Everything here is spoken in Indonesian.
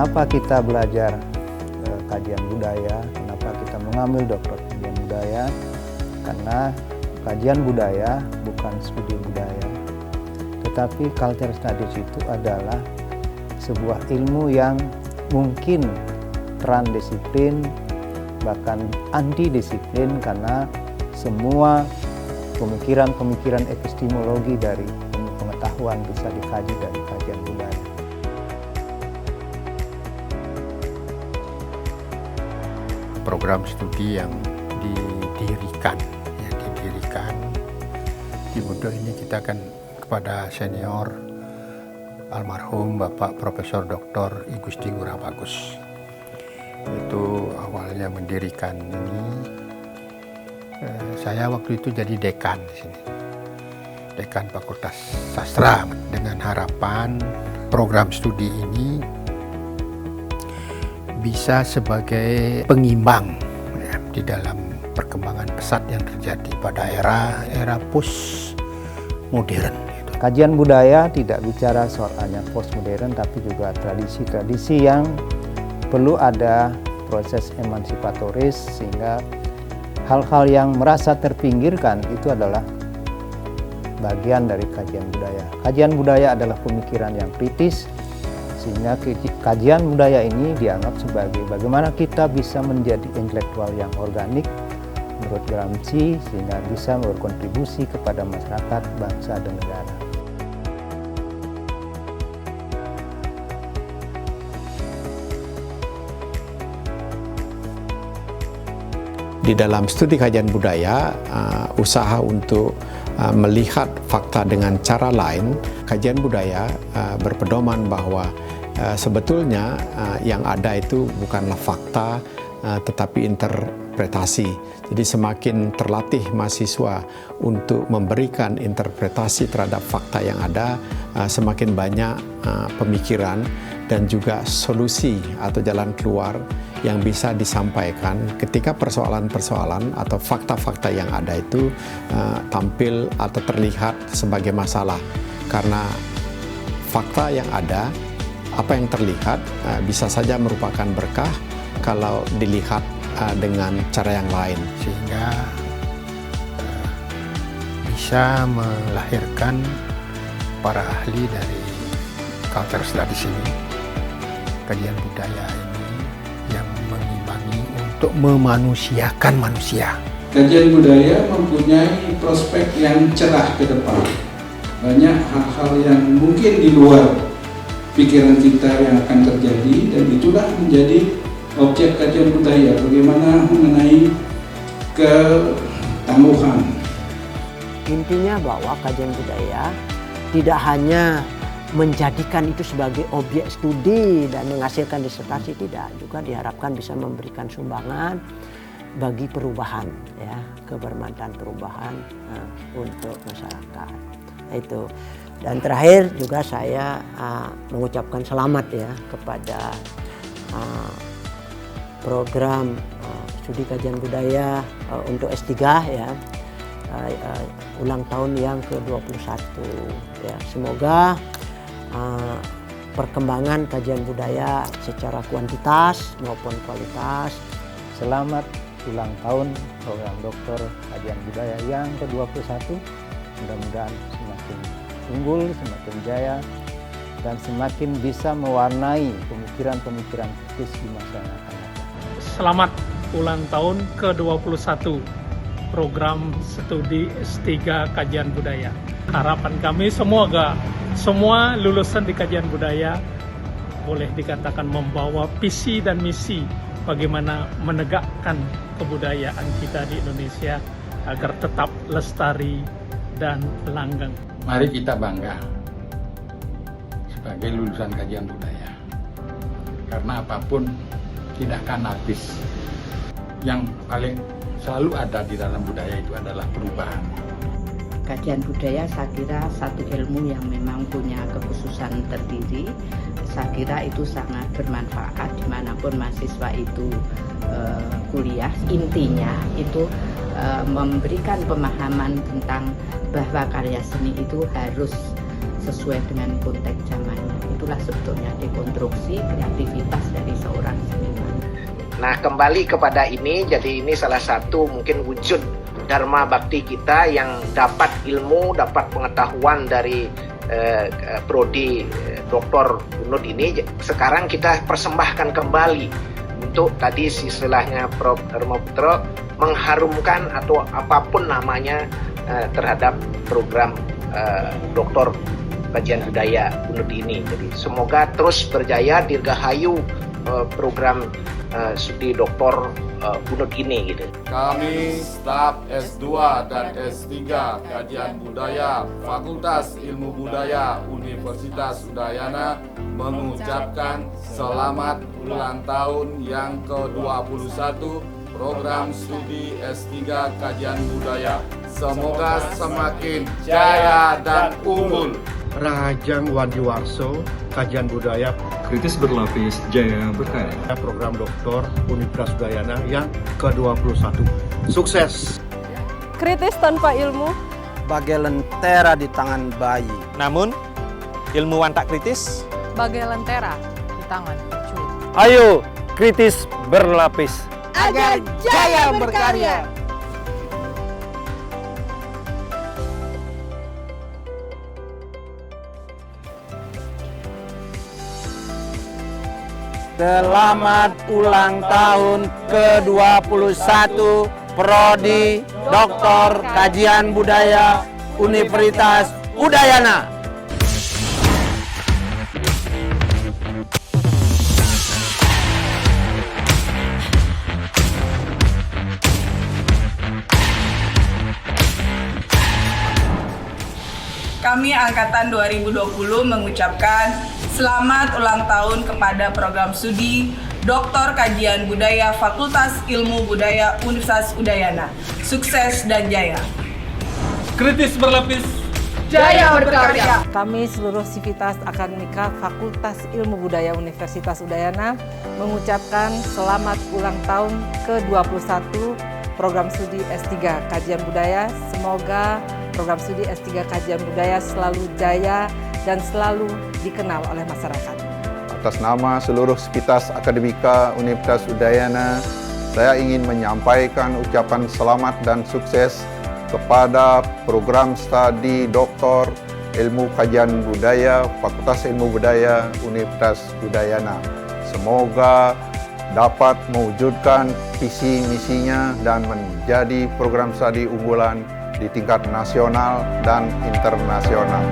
kenapa kita belajar kajian budaya, kenapa kita mengambil doktor kajian budaya, karena kajian budaya bukan studi budaya, tetapi culture studies itu adalah sebuah ilmu yang mungkin transdisiplin, bahkan anti disiplin, karena semua pemikiran-pemikiran epistemologi dari pengetahuan bisa dikaji dari kajian budaya. Program studi yang didirikan di Budo ini kita akan kepada senior almarhum Bapak Profesor Dr. I Gusti Ngurah Bagus. Itu awalnya mendirikan ini, saya waktu itu jadi dekan di sini, dekan Fakultas Sastra, dengan harapan program studi ini bisa sebagai pengimbang ya, di dalam perkembangan pesat yang terjadi pada era postmodern. Kajian budaya tidak bicara soal hanya postmodern, tapi juga tradisi-tradisi yang perlu ada proses emansipatoris, sehingga hal-hal yang merasa terpinggirkan itu adalah bagian dari kajian budaya. Kajian budaya adalah pemikiran yang kritis, sehingga kajian budaya ini dianggap sebagai bagaimana kita bisa menjadi intelektual yang organik menurut Gramsci, sehingga bisa berkontribusi kepada masyarakat, bangsa, dan negara. Di dalam studi kajian budaya, usaha untuk melihat fakta dengan cara lain, kajian budaya berpedoman bahwa sebetulnya yang ada itu bukanlah fakta, tetapi interpretasi. Jadi semakin terlatih mahasiswa untuk memberikan interpretasi terhadap fakta yang ada, semakin banyak pemikiran dan juga solusi atau jalan keluar yang bisa disampaikan ketika persoalan-persoalan atau fakta-fakta yang ada itu tampil atau terlihat sebagai masalah. Karena fakta yang ada, apa yang terlihat bisa saja merupakan berkah kalau dilihat dengan cara yang lain. Sehingga bisa melahirkan para ahli dari culture studies ini, kajian budaya ini yang mengimbangi untuk memanusiakan manusia. Kajian budaya mempunyai prospek yang cerah ke depan. Banyak hal-hal yang mungkin di luar pikiran kita yang akan terjadi, dan itulah menjadi objek kajian budaya. Bagaimana mengenai ketangguhan. Intinya bahwa kajian budaya tidak hanya menjadikan itu sebagai objek studi dan menghasilkan disertasi, tidak, juga diharapkan bisa memberikan sumbangan bagi perubahan, ya, kebermanfaatan perubahan untuk masyarakat. Itu. Dan terakhir juga saya mengucapkan selamat ya kepada program studi kajian budaya untuk S3 ya, ulang tahun yang ke-21 ya. Semoga perkembangan kajian budaya secara kuantitas maupun kualitas. Selamat ulang tahun program doktor kajian budaya yang ke-21. Mudah-mudahan semakin unggul, semakin jaya, dan semakin bisa mewarnai pemikiran-pemikiran kritis di masa yang akan datang. Selamat ulang tahun ke-21 program studi S3 kajian budaya. Harapan kami semoga semua lulusan di kajian budaya boleh dikatakan membawa visi dan misi bagaimana menegakkan kebudayaan kita di Indonesia agar tetap lestari dan langgeng. Mari kita bangga sebagai lulusan kajian budaya, karena apapun tidak akan habis. Yang paling selalu ada di dalam budaya itu adalah perubahan. Kajian budaya saya kira satu ilmu yang memang punya kekhususan terdiri. Saya kira itu sangat bermanfaat dimanapun mahasiswa itu kuliah. Intinya itu memberikan pemahaman tentang bahwa karya seni itu harus sesuai dengan konteks zamannya. Itulah sebetulnya dekonstruksi kreativitas dari seorang seniman. Nah, kembali kepada ini, jadi ini salah satu mungkin wujud dharma bakti kita yang dapat ilmu, dapat pengetahuan dari prodi Dr. Unut ini. Sekarang kita persembahkan kembali untuk tadi istilahnya Prof. Hermaputro mengharumkan atau apapun namanya terhadap program Doktor Kajian Budaya Unut ini. Jadi semoga terus berjaya, dirgahayu program studi Doktor Unut ini gitu. Kami staf S2 dan S3 Kajian Budaya Fakultas Ilmu Budaya Universitas Udayana mengucapkan selamat ulang tahun yang ke-21 program studi S3 Kajian Budaya. Semoga semakin jaya dan unggul. Rahajang Wandiwarso, Kajian Budaya Kritis Berlapis Jaya Berkarya, program Doktor Universitas Udayana yang ke-21. Sukses! Kritis tanpa ilmu bagai lentera di tangan bayi. Namun, ilmuwan tak kritis bagai lentera di tangan pencuri. Ayo, kritis berlapis agar jaya berkarya. Selamat ulang tahun ke-21 Prodi Doktor Kajian Budaya Universitas Udayana. Kami Angkatan 2020 mengucapkan selamat ulang tahun kepada program studi Doktor Kajian Budaya Fakultas Ilmu Budaya Universitas Udayana. Sukses dan jaya. Kritis berlapis, jaya berkarya. Kami seluruh sivitas akademika Fakultas Ilmu Budaya Universitas Udayana mengucapkan selamat ulang tahun ke-21 program studi S3 Kajian Budaya. Semoga program studi S3 Kajian Budaya selalu jaya dan selalu dikenal oleh masyarakat. Atas nama seluruh sivitas akademika Universitas Udayana, saya ingin menyampaikan ucapan selamat dan sukses kepada program studi Doktor Ilmu Kajian Budaya Fakultas Ilmu Budaya Universitas Udayana. Semoga dapat mewujudkan visi misinya dan menjadi program studi unggulan di tingkat nasional dan internasional.